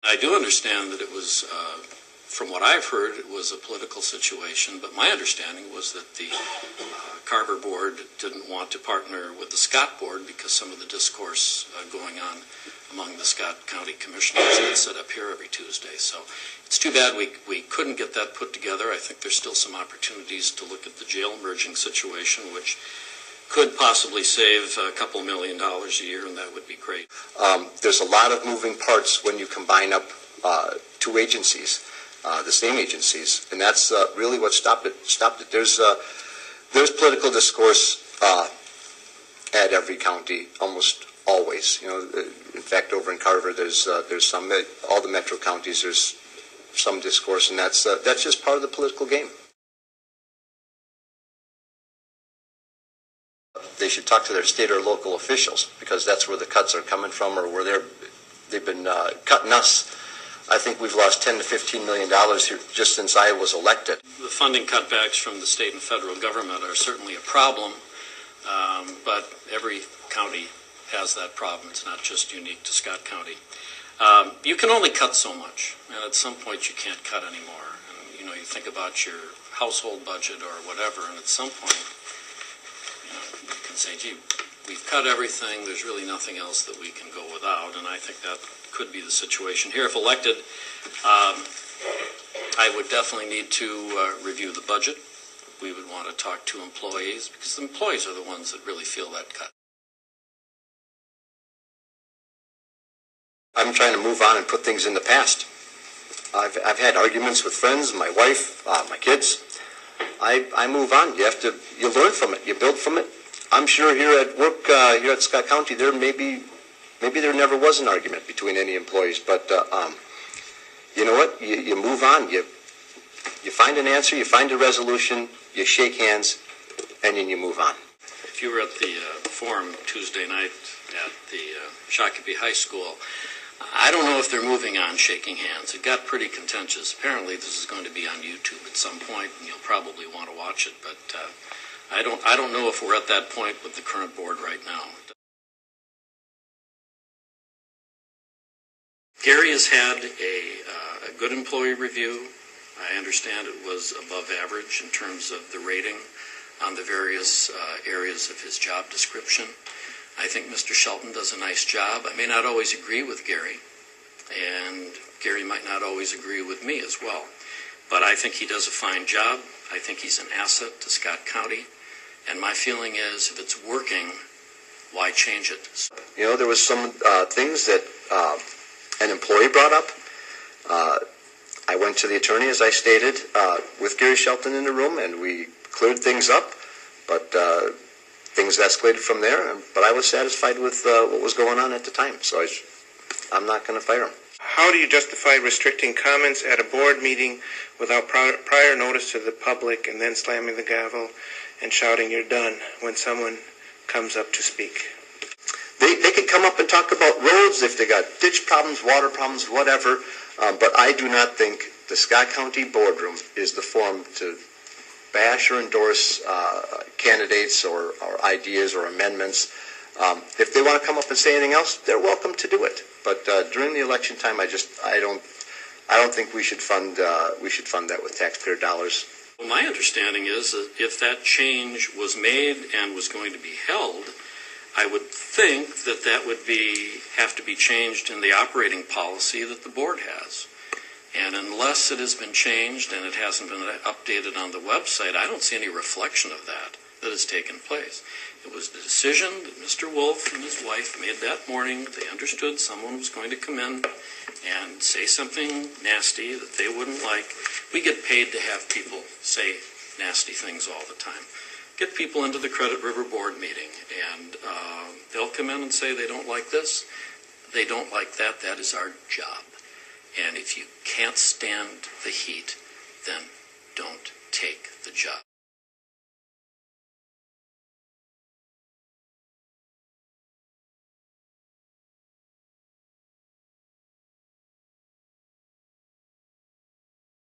I do understand that it was, from what I've heard, it was a political situation, but my understanding was that the Carver board didn't want to partner with the Scott board because some of the discourse going on among the Scott County commissioners that sit up here every Tuesday. So it's too bad we couldn't get that put together. I think there's still some opportunities to look at the jail merging situation, which could possibly save a couple $1 million a year, and that would be great. There's a lot of moving parts when you combine up two agencies, the same agencies, and that's really what stopped it. There's political discourse at every county, almost always. You know, in fact, over in Carver, there's some. All the metro counties, there's some discourse, and that's just part of the political game. They should talk to their state or local officials, because that's where the cuts are coming from, or where they've been cutting us. I think we've lost $10 to $15 million here just since I was elected. The funding cutbacks from the state and federal government are certainly a problem, but every county has that problem. It's not just unique to Scott County. You can only cut so much, and at some point you can't cut anymore. And, you know, you think about your household budget or whatever, and at some point, you can say, gee, we've cut everything, there's really nothing else that we can go without, and I think that could be the situation here. If elected, I would definitely need to review the budget. We would want to talk to employees, because the employees are the ones that really feel that cut. I'm trying to move on and put things in the past. I've had arguments with friends, my wife, my kids. I move on. You learn from it. You build from it. I'm sure here at work, here at Scott County, maybe there never was an argument between any employees, but you know what? You move on. You find an answer. You find a resolution. You shake hands, and then you move on. If you were at the forum Tuesday night at the Shakopee High School, I don't know if they're moving on shaking hands. It got pretty contentious. Apparently this is going to be on YouTube at some point, and you'll probably want to watch it, but I don't know if we're at that point with the current board right now. Gary has had a good employee review. I understand it was above average in terms of the rating on the various areas of his job description. I think Mr. Shelton does a nice job. I may not always agree with Gary, and Gary might not always agree with me as well. But I think he does a fine job. I think he's an asset to Scott County. And my feeling is, if it's working, why change it? You know, there was some things that an employee brought up. I went to the attorney, as I stated, with Gary Shelton in the room, and we cleared things up. But things escalated from there, but I was satisfied with what was going on at the time, so I'm not going to fire him. How do you justify restricting comments at a board meeting without prior notice to the public, and then slamming the gavel and shouting "you're done" when someone comes up to speak? They could come up and talk about roads if they got ditch problems, water problems, whatever, but I do not think the Scott County boardroom is the forum to bash or endorse candidates or ideas or amendments. If they want to come up and say anything else, they're welcome to do it. But during the election time, I don't think we should fund that with taxpayer dollars. Well, my understanding is that if that change was made and was going to be held, I would think that would have to be changed in the operating policy that the board has. And unless it has been changed and it hasn't been updated on the website, I don't see any reflection of that has taken place. It was the decision that Mr. Wolf and his wife made that morning. They understood someone was going to come in and say something nasty that they wouldn't like. We get paid to have people say nasty things all the time. Get people into the Credit River Board meeting, and they'll come in and say they don't like this, they don't like that. That is our job. And if you can't stand the heat,